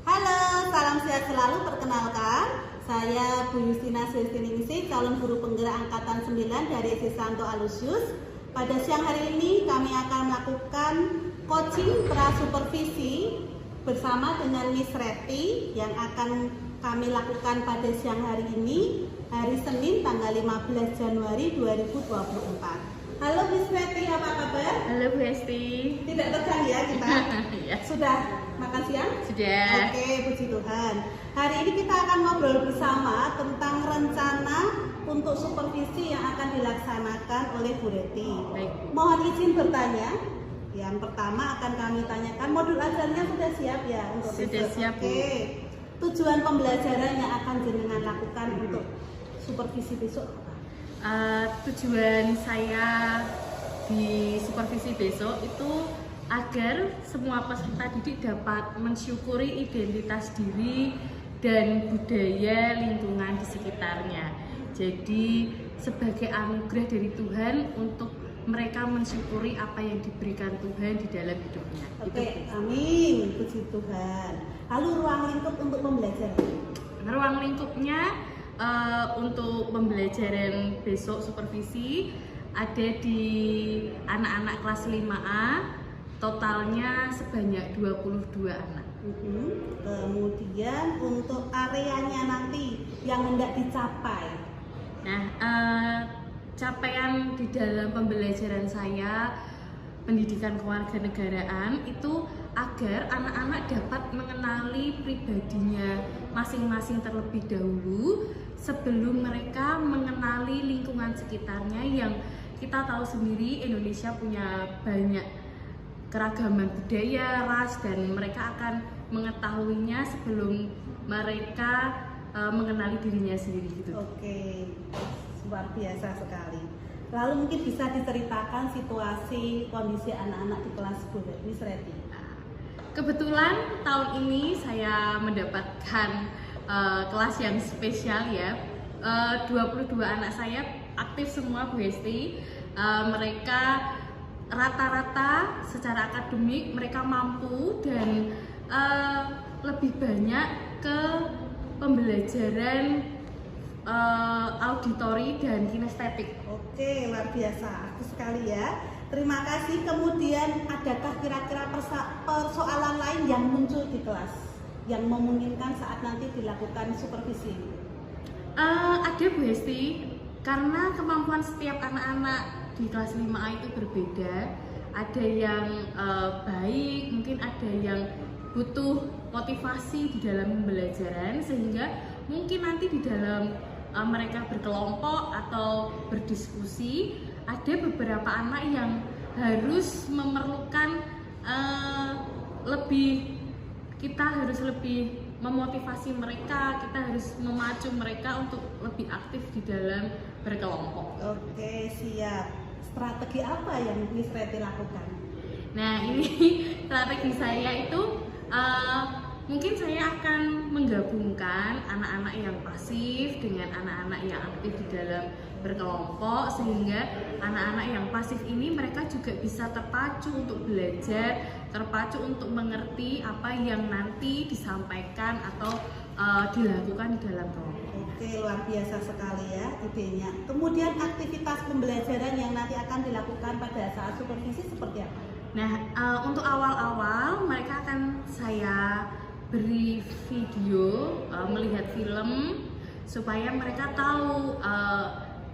Halo, salam sehat selalu. Perkenalkan, saya Bu Justina Sulestiningsih, calon guru penggerak angkatan 9 dari SD Santo Aloysius. Pada siang hari ini kami akan melakukan coaching pra-supervisi bersama dengan Miss Reti yang akan kami lakukan pada siang hari ini, hari Senin tanggal 15 Januari 2024. Halo Miss Reti, apa kabar? Halo Bu Esti. Tidak tegang ya kita? Ya. Sudah makan siang? Sudah. Oke, puji Tuhan. Hari ini kita akan ngobrol bersama tentang rencana untuk supervisi yang akan dilaksanakan oleh Bu Reti. Baik. Mohon izin bertanya. Yang pertama akan kami tanyakan, modul ajarnya sudah siap ya untuk Sudah besok? siap, Bu. Oke. Tujuan pembelajaran yang akan jenengan lakukan untuk supervisi besok apa? Tujuan saya di supervisi besok itu agar semua peserta didik dapat mensyukuri identitas diri dan budaya lingkungan di sekitarnya. Jadi sebagai anugerah dari Tuhan untuk mereka mensyukuri apa yang diberikan Tuhan di dalam hidupnya. Oke, amin, puji Tuhan. Lalu ruang lingkup untuk pembelajaran? Ruang lingkupnya untuk pembelajaran besok supervisi ada di anak-anak kelas 5A, totalnya sebanyak 22 anak. Kemudian untuk areanya nanti yang hendak dicapai. Nah, capaian di dalam pembelajaran saya pendidikan kewarganegaraan itu agar anak-anak dapat mengenali pribadinya masing-masing terlebih dahulu sebelum mereka mengenali lingkungan sekitarnya yang kita tahu sendiri Indonesia punya banyak keragaman budaya, ras, dan mereka akan mengetahuinya sebelum mereka mengenali dirinya sendiri gitu. Oke, luar biasa sekali. Lalu mungkin bisa diceritakan situasi kondisi anak-anak di kelas Bu Miss Reti. Kebetulan tahun ini saya mendapatkan kelas yang spesial ya. 22 anak saya aktif semua Bu Esti. Mereka rata-rata secara akademik mereka mampu dan lebih banyak ke pembelajaran auditori dan kinestetik. Oke, luar biasa, aktif sekali ya. Terima kasih. Kemudian adakah kira-kira persoalan lain yang muncul di kelas yang memungkinkan saat nanti dilakukan supervisi? Ada Bu Hesti, karena kemampuan setiap anak-anak di kelas 5A itu berbeda. Ada yang baik, mungkin ada yang butuh motivasi di dalam pembelajaran, sehingga mungkin nanti di dalam mereka berkelompok atau berdiskusi ada beberapa anak yang harus memerlukan kita harus lebih memotivasi mereka, kita harus memacu mereka untuk lebih aktif di dalam berkelompok. Oke, siap. Strategi apa yang Miss Reti lakukan? Nah, ini strategi saya itu mungkin saya akan menggabungkan anak-anak yang pasif dengan anak-anak yang aktif di dalam berkelompok, sehingga anak-anak yang pasif ini mereka juga bisa terpacu untuk belajar, terpacu untuk mengerti apa yang nanti disampaikan atau dilakukan di dalam kelompok. Oke, luar biasa sekali ya idenya. Kemudian aktivitas pembelajaran yang nanti akan dilakukan pada saat supervisi seperti apa? Nah, untuk awal-awal mereka akan saya beri video, melihat film supaya mereka tahu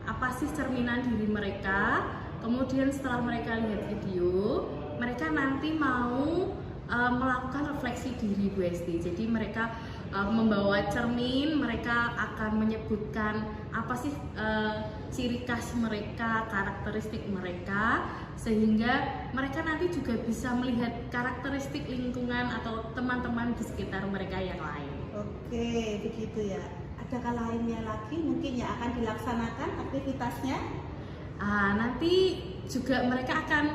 apa sih cerminan diri mereka. Kemudian setelah mereka lihat video, mereka nanti mau melakukan refleksi diri Bu Esti. Jadi mereka membawa cermin, mereka akan menyebutkan apa sih ciri khas mereka, karakteristik mereka, sehingga mereka nanti juga bisa melihat karakteristik lingkungan atau teman-teman di sekitar mereka yang lain. Oke, begitu ya. Adakah lainnya lagi mungkin yang akan dilaksanakan aktivitasnya? Nanti juga mereka akan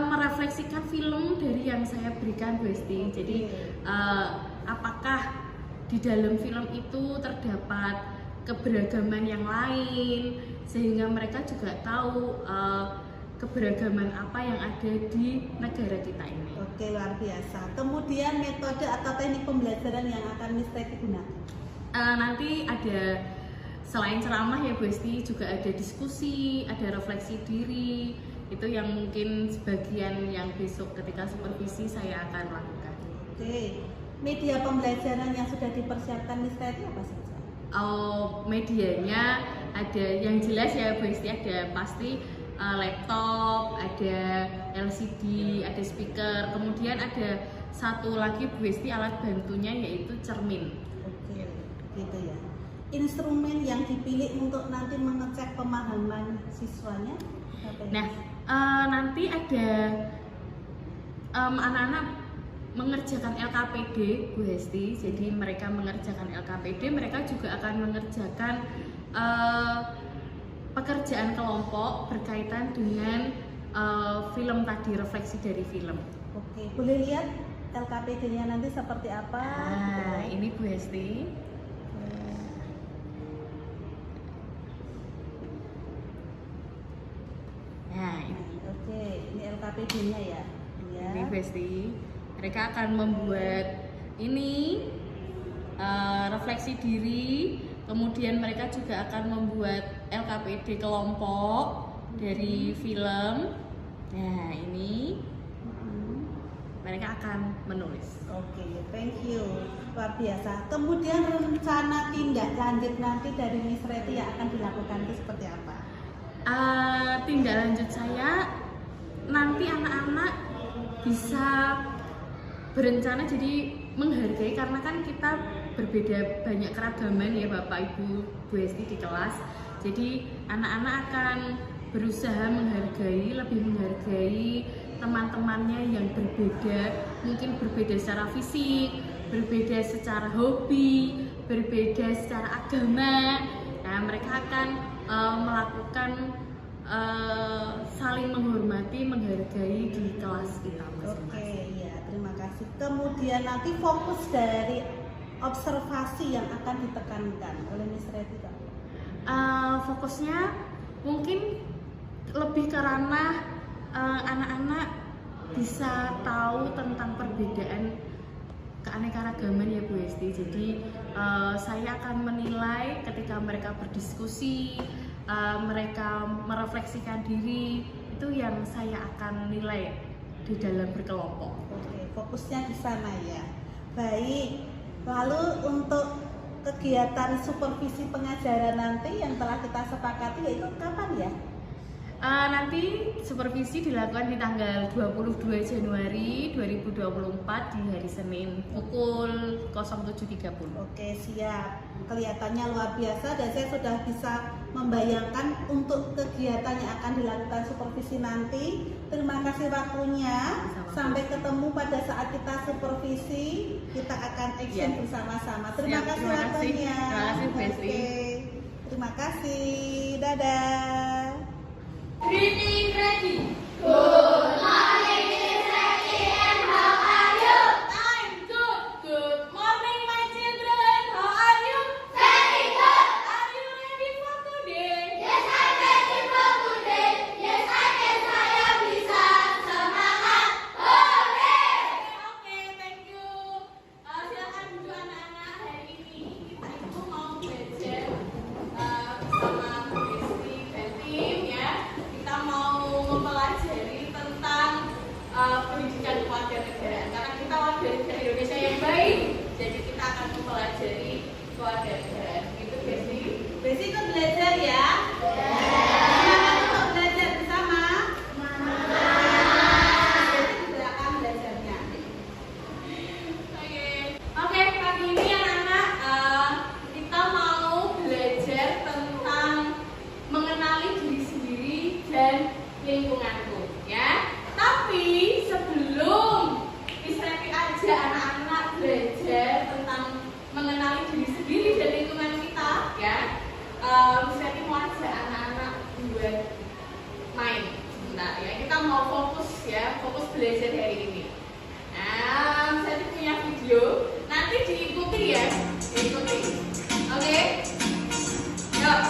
merefleksikan film dari yang saya berikan Bu Esti. Jadi apakah di dalam film itu terdapat keberagaman yang lain, sehingga mereka juga tahu keberagaman apa yang ada di negara kita ini. Oke, luar biasa. Kemudian metode atau teknik pembelajaran yang akan Miss Reti gunakan? Nanti ada selain ceramah ya Bu Esti, juga ada diskusi, ada refleksi diri. Itu yang mungkin sebagian yang besok ketika supervisi saya akan lakukan. Oke, media pembelajaran yang sudah dipersiapkan Miss Reti apa saja? Medianya ada yang jelas ya Bu Esti, ada pasti laptop, ada LCD, ada speaker, kemudian ada satu lagi Bu Esti alat bantunya yaitu cermin. Oke, gitu ya. Instrumen yang dipilih untuk nanti mengecek pemahaman siswanya apa ya? Nah, nanti ada anak-anak mengerjakan LKPD Bu Hesti, jadi mereka mengerjakan LKPD, mereka juga akan mengerjakan pekerjaan kelompok berkaitan dengan film tadi, refleksi dari film. Oke, boleh lihat LKPD-nya nanti seperti apa? Ini Bu Hesti. Nah, ini. Oke, ini LKPD-nya ya. Ini Bu Hesti. Mereka akan membuat ini refleksi diri, kemudian mereka juga akan membuat LKPD kelompok dari film. Nah, ini mereka akan menulis. Oke, thank you. Luar biasa. Kemudian rencana tindak lanjut nanti dari Miss Reti yang akan dilakukan itu seperti apa? Tindak lanjut saya nanti anak-anak bisa berencana jadi menghargai, karena kan kita berbeda banyak keragaman ya Bapak Ibu Bu Hesti di kelas. Jadi anak-anak akan berusaha menghargai, lebih menghargai teman-temannya yang berbeda, mungkin berbeda secara fisik, berbeda secara hobi, berbeda secara agama. Nah, mereka akan melakukan saling menghormati, menghargai di kelas kita masing-masing. Oke, ya, terima kasih. Kemudian nanti fokus dari observasi yang akan ditekankan oleh Miss Reti, Pak. Fokusnya mungkin lebih ke ranah anak-anak bisa tahu tentang perbedaan keanekaragaman ya Bu Hesti. Jadi saya akan menilai ketika mereka berdiskusi, mereka merefleksikan diri, itu yang saya akan nilai di dalam berkelompok. Oke, fokusnya di sana ya. Baik. Lalu untuk kegiatan supervisi pengajaran nanti yang telah kita sepakati yaitu kapan ya? Nanti supervisi dilakukan di tanggal 22 Januari 2024 di hari Senin pukul 07.30. Oke, siap. Kelihatannya luar biasa dan saya sudah bisa membayangkan untuk kegiatan yang akan dilakukan supervisi nanti. Terima kasih waktunya. Sampai ketemu pada saat kita supervisi, kita akan action bersama-sama. Terima kasih waktunya. Terima kasih Bu Hesti. Terima kasih. Dadah. Greeting ready. Good morning, Miss Reti, and how are you? I'm good. Good morning, my children. How are you? Very good. Are you ready for today? Yes, I'm ready for today. Yes, I can. Saya bisa. Semangat. Hore! Oke, thank you. Silakan duduk anak-anak. Hari ini kita itu mau belajar bersama Bu Hesti dan tim ya. Kita mau mempelajari tentang pendidikan kewarganegaraan, karena kita warga negara Indonesia yang baik, jadi kita akan mempelajari kewarganegaraan. Gitu Besti. Besi ikut belajar ya. Semangat untuk belajar bersama. Besi juga akan belajarnya. Oke, pagi ini anak-anak kita mau belajar tentang mengenali diri sendiri dan lingkunganku, ya. Tapi sebelum Miss Reti ajak anak-anak belajar tentang mengenali diri sendiri dan lingkungan kita, ya. Miss Reti mau ajak anak-anak buat main sebentar, ya. Kita mau fokus ya, fokus belajar hari ini. Nah, Miss Reti punya video, nanti diikuti ya, diikuti. Oke? Yuk.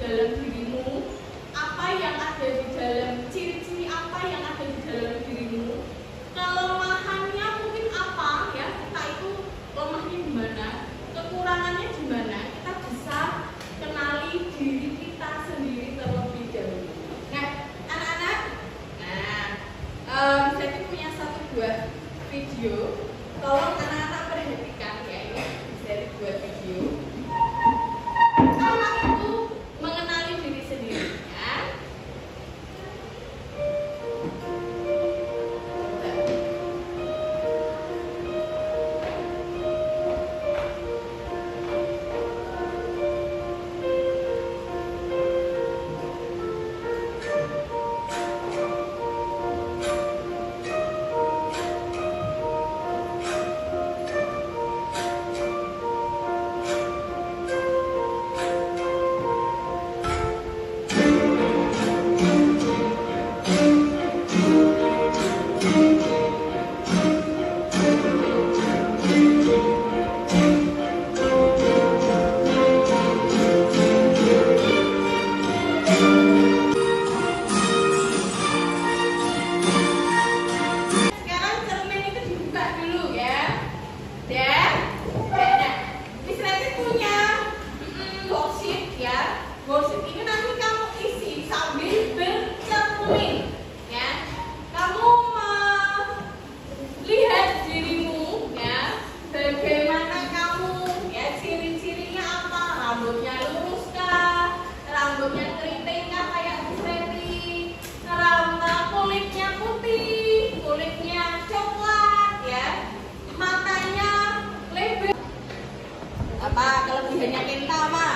dalam dirimu, apa yang ada di dalam ciri-ciri apa yang ada di dalam dirimu, kelemahannya mungkin apa ya, kita itu lemahnya di mana, kekurangannya di mana, kita bisa kenali diri kita sendiri terlebih dahulu. Nah, anak-anak, saya punya satu buah video, tolong anak-anak perhatikan ya, ini dari buah video. Anak itu mengenali diri sendiri ya. Sekarang cermin itu dibuka dulu ya. Dan Miss punya worksheet ya. Worksheet ini nanti kamu isi sambil bercermin ya. Kamu melihat dirimu ya. Bagaimana kamu ya, ciri-cirinya apa? Rambutnya lurus kah? Rambutnya keriting kah kayak Miss Reti? Kulitnya putih, kulitnya coklat ya, matanya lebar. Apa kelebihannya Kenta Ma?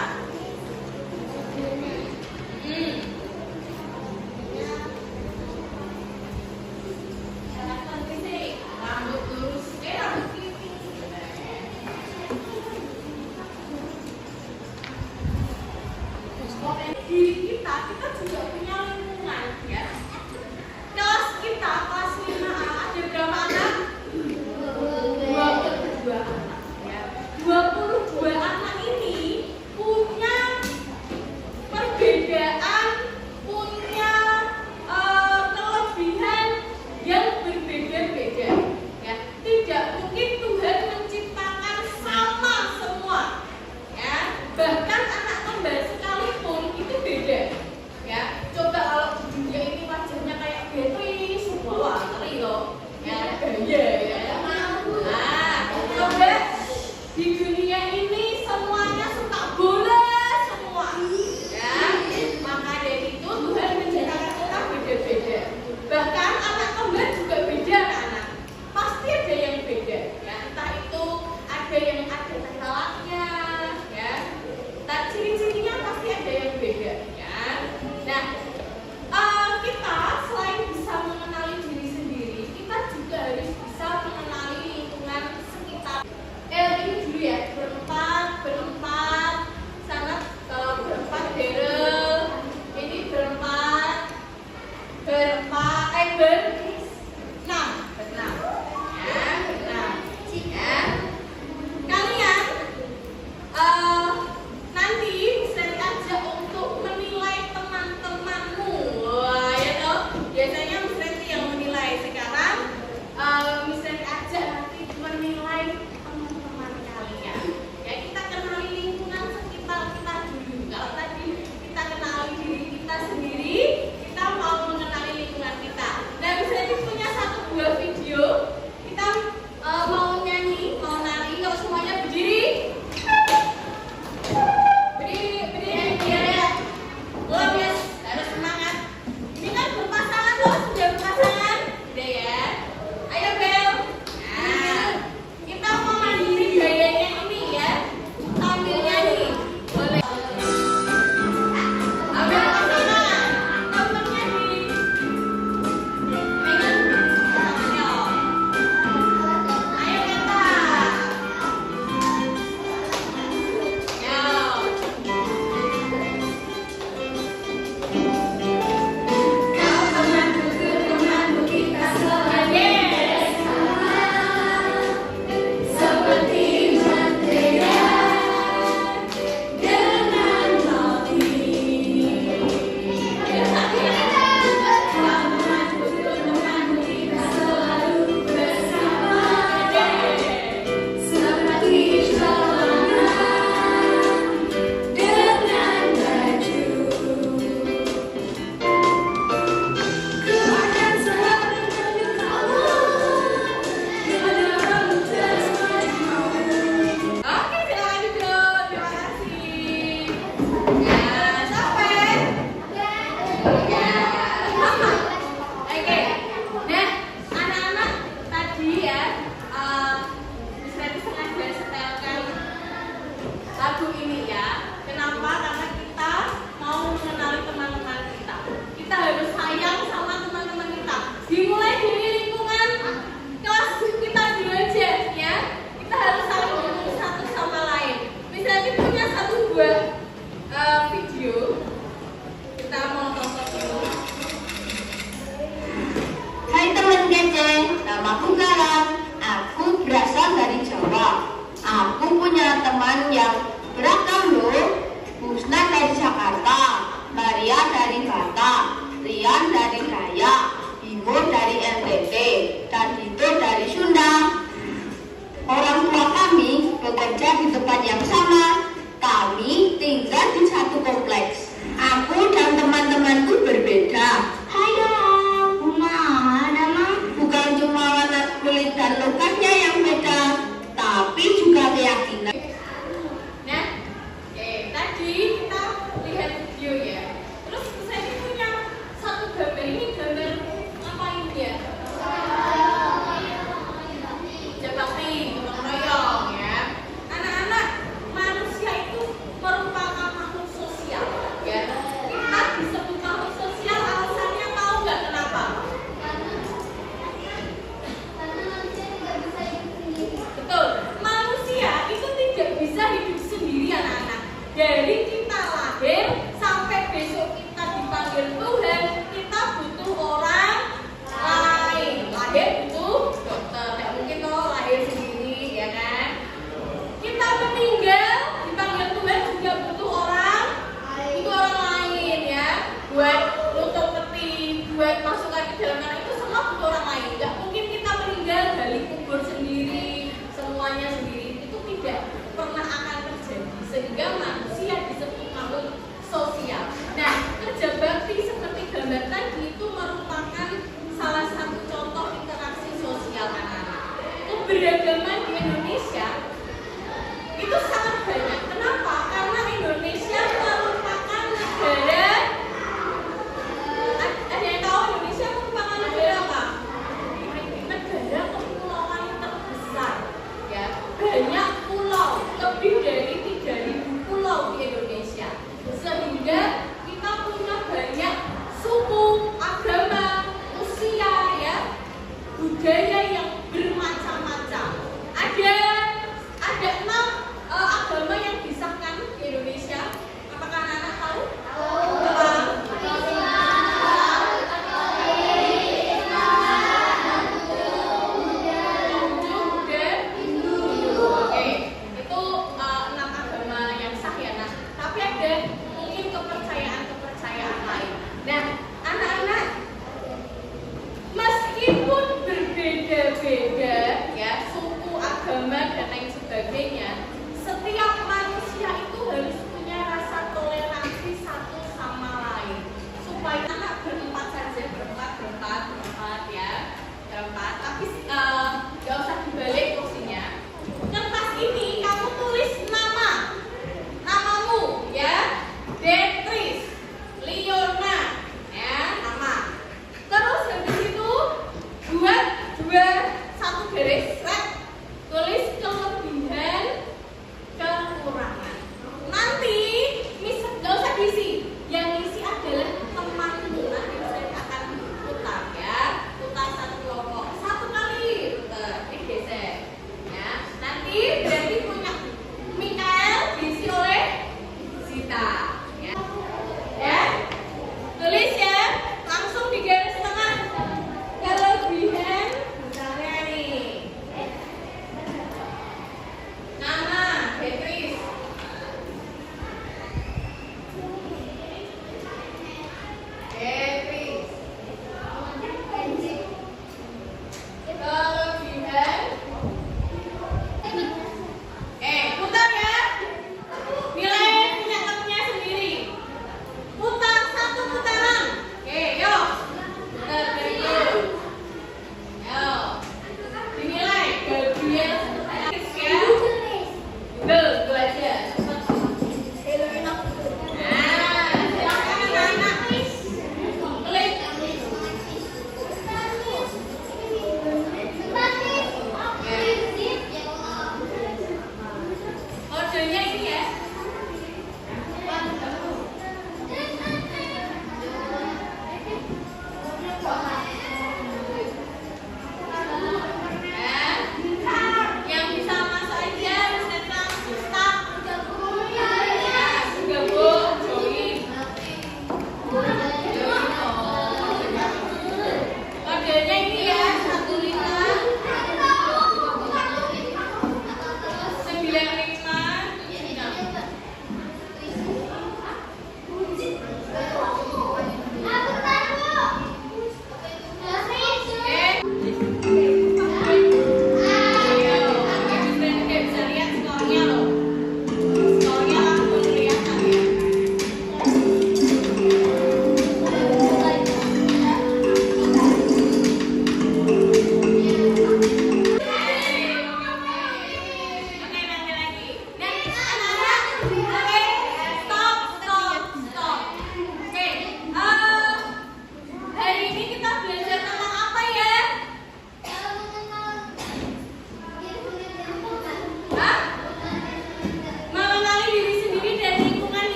Rambut lurus, rambut keriting. Diri kita juga punya lingkungan ya. Kelas kita, kelas 5A, ada berapa anak? 22 anak ya. 22 anak ini punya perbedaan, punya kelebihan yang berbeda-beda ya. Tidak mungkin Tuhan menciptakan sama semua ya. Bahkan anak kembar sekalipun itu beda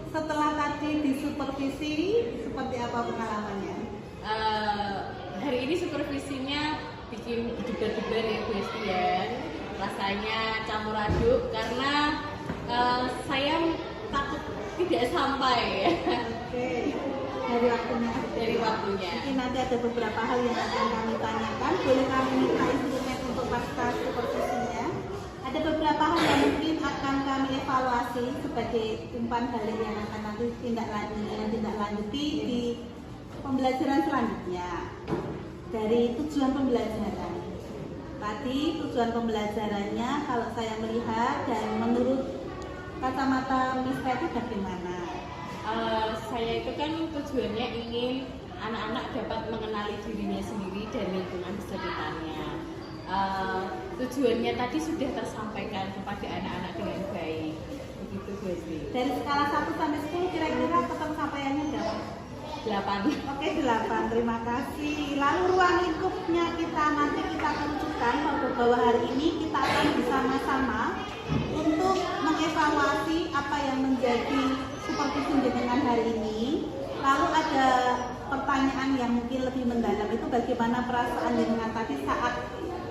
setelah tadi disupervisi, seperti apa pengalamannya? Hari ini supervisinya bikin debar-debar ya Bu Estian. Rasanya campur aduk karena saya takut tidak sampai ya. Oke, dari waktunya. Mungkin nanti ada beberapa hal yang akan kami tanyakan. Boleh kami minta instrumen untuk pasca supervisinya. Ada beberapa hal yang mungkin akan kami evaluasi sebagai umpan balik yang akan nanti tindak lanjuti di pembelajaran selanjutnya. Dari tujuan pembelajaran. Tadi tujuan pembelajarannya kalau saya melihat dan menurut kacamata Miss itu bagaimana? Saya itu kan tujuannya ingin anak-anak dapat mengenali dirinya sendiri dan lingkungan sekitarnya. Tujuannya tadi sudah tersampaikan kepada anak-anak dengan baik. Begitu Bu Esti. Dari skala 1 sampai 10 kira-kira pencapaiannya berapa? 8. Oke, 8. Terima kasih. Lalu ruang lingkupnya nanti kita kerucutkan bahwa hari ini kita akan bersama-sama untuk mengevaluasi apa yang menjadi supervisi dengan hari ini. Lalu ada pertanyaan yang mungkin lebih mendalam, itu bagaimana perasaan dengan tadi saat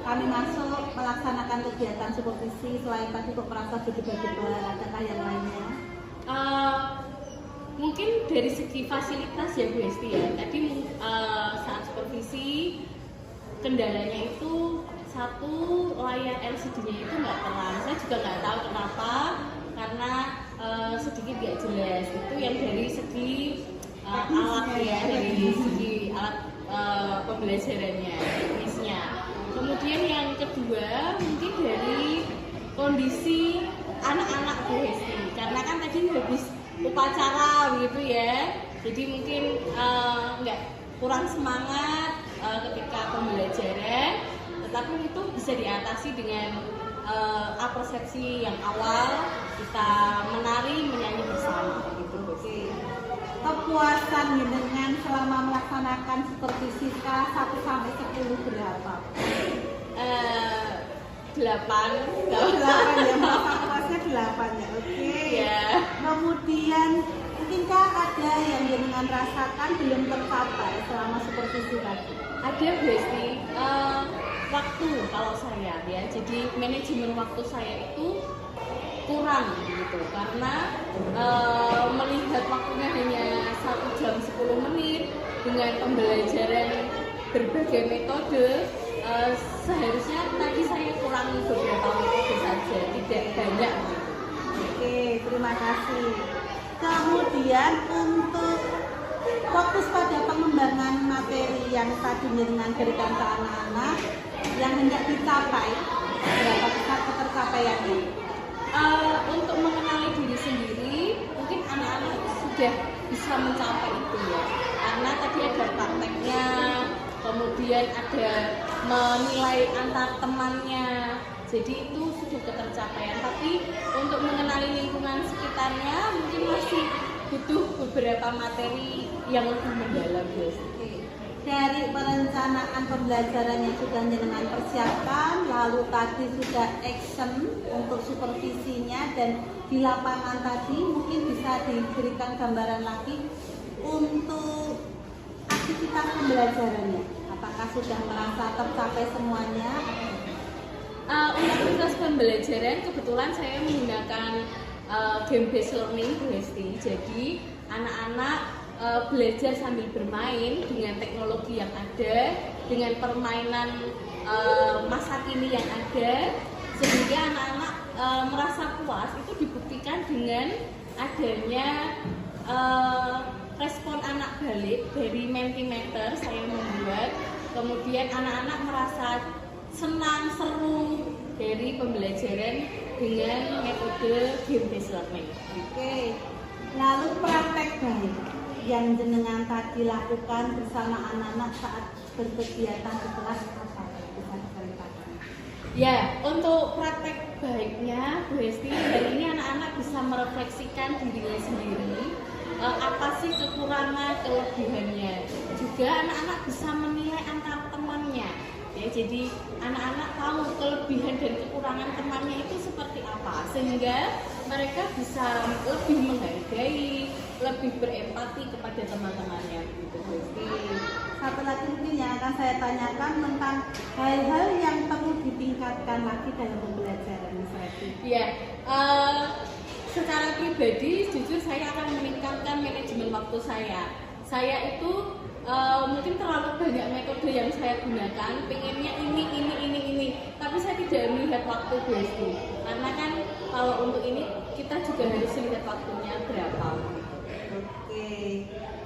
kami masuk melaksanakan kegiatan supervisi. Selain tadi kok merasa berdebar-debar, adakah yang lainnya? Mungkin dari segi fasilitas ya Bu Esti ya. Tadi saat supervisi kendalanya itu satu, layar LCD-nya itu nggak terang. Saya juga nggak tahu kenapa, karena sedikit nggak jelas. Itu yang dari segi alat ya, dari segi alat pembelajarannya, teknisnya. Kemudian yang kedua mungkin dari kondisi anak-anak Bu Esti, karena kan tadi habis upacara begitu ya, jadi mungkin nggak kurang semangat ketika pembelajaran, tetapi itu bisa diatasi dengan persepsi yang awal, kita menari menyanyi bersama gitu. Oke. Kepuasan dengan selama melaksanakan supervisi skala 1 sampai 10 berapa? 8. 8 ya, masa puasnya 8 ya. Oke. Ya. Kemudian mungkinkah ada yang dengan rasakan belum tercapai selama supervisi tadi? Ada Bu Esti, waktu kalau saya ya, jadi manajemen waktu saya itu kurang gitu, karena melihat waktunya hanya 1 jam 10 menit dengan pembelajaran berbagai metode. Seharusnya tadi saya kurangi beberapa metode saja, tidak banyak gitu. Oke, terima kasih. Kemudian untuk fokus pada pengembangan materi yang tadi dengan berikan ke anak-anak yang hendak dicapai, berapa besar ketercapaiannya? Untuk mengenali diri sendiri, mungkin anak-anak sudah bisa mencapai itu ya, karena tadi ada prakteknya, kemudian ada menilai antar temannya, jadi itu sudah ketercapaian. Tapi untuk mengenali lingkungan sekitarnya mungkin masih butuh beberapa materi yang lebih mendalam guys. Dari perencanaan pembelajaran yang sudah dengan persiapan, lalu tadi sudah action untuk supervisinya, dan di lapangan tadi mungkin bisa diberikan gambaran lagi untuk aktivitas pembelajarannya. Apakah sudah merasa tercapai semuanya? Untuk aktivitas pembelajaran kebetulan saya menggunakan game based learning Bu Esti. Jadi anak-anak belajar sambil bermain dengan teknologi yang ada, dengan permainan masa kini yang ada, sehingga anak-anak merasa puas. Itu dibuktikan dengan adanya respon anak balik dari Mentimeter saya membuat, kemudian anak-anak merasa senang, seru dari pembelajaran dengan metode game based learning. Oke. Lalu praktek baik yang jenengan tadi lakukan bersama anak-anak saat berkegiatan di kelas apa? Bisa diceritakan? Ya, untuk praktek baiknya Bu Esti, hari ini anak-anak bisa merefleksikan dirinya sendiri, apa sih kekurangan, kelebihannya. Juga anak-anak bisa menilai antar temannya. Ya, jadi anak-anak tahu kelebihan dan kekurangan temannya itu seperti apa, sehingga mereka bisa lebih menghargai, lebih berempati kepada teman-temannya gitu. Satu lagi mungkin yang akan saya tanyakan tentang hal-hal yang perlu ditingkatkan lagi dalam pembelajaran Miss Reti. Ya, secara pribadi jujur saya akan meningkatkan manajemen waktu saya. Saya itu mungkin terlalu banyak metode yang saya gunakan, pengennya ini, tapi saya tidak melihat waktu Bu. Karena kan kalau untuk ini kita juga harus melihat waktunya berapa. Oke.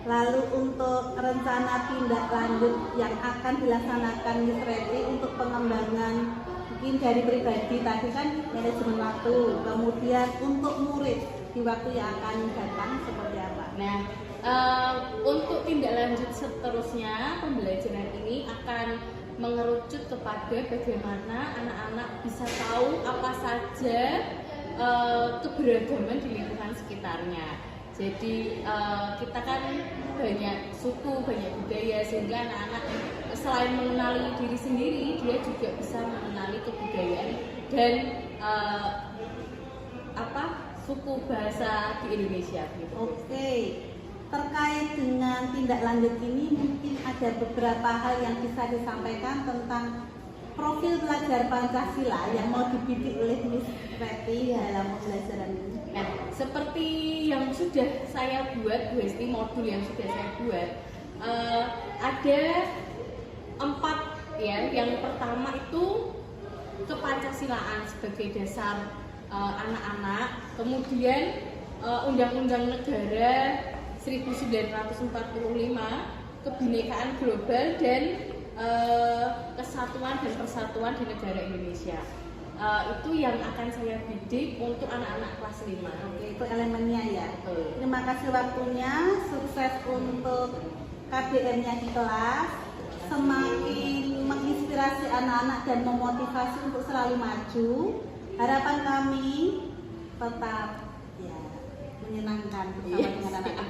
Lalu untuk rencana tindak lanjut yang akan dilaksanakan Miss Reti untuk pengembangan mungkin dari pribadi tadi kan manajemen waktu, kemudian untuk murid di waktu yang akan datang seperti apa? Nah, untuk tindak lanjut seterusnya pembelajaran ini akan mengerucut kepada bagaimana anak-anak bisa tahu apa saja keberagaman di lingkungan sekitarnya. Jadi kita kan banyak suku, banyak budaya, sehingga anak-anak selain mengenali diri sendiri, dia juga bisa mengenali kebudayaan dan suku bahasa di Indonesia gitu. Oke. Terkait dengan tindak lanjut ini mungkin ada beberapa hal yang bisa disampaikan tentang profil pelajar Pancasila yang mau dibidik oleh Miss Reti dalam pembelajaran ini. Nah, seperti yang sudah saya buat, Bu Hesti, modul yang sudah saya buat, ada 4 ya. Yang pertama itu kepancasilaan sebagai dasar anak-anak, kemudian Undang-Undang Negara 1945, kebinekaan global dan kesatuan dan persatuan di negara Indonesia. Itu yang akan saya bidik untuk anak-anak kelas 5. Oke, itu elemennya ya. Terima kasih waktunya, sukses untuk KBM-nya di kelas, semakin menginspirasi anak-anak dan memotivasi untuk selalu maju. Harapan kami tetap ya menyenangkan bersama dengan anak-anak.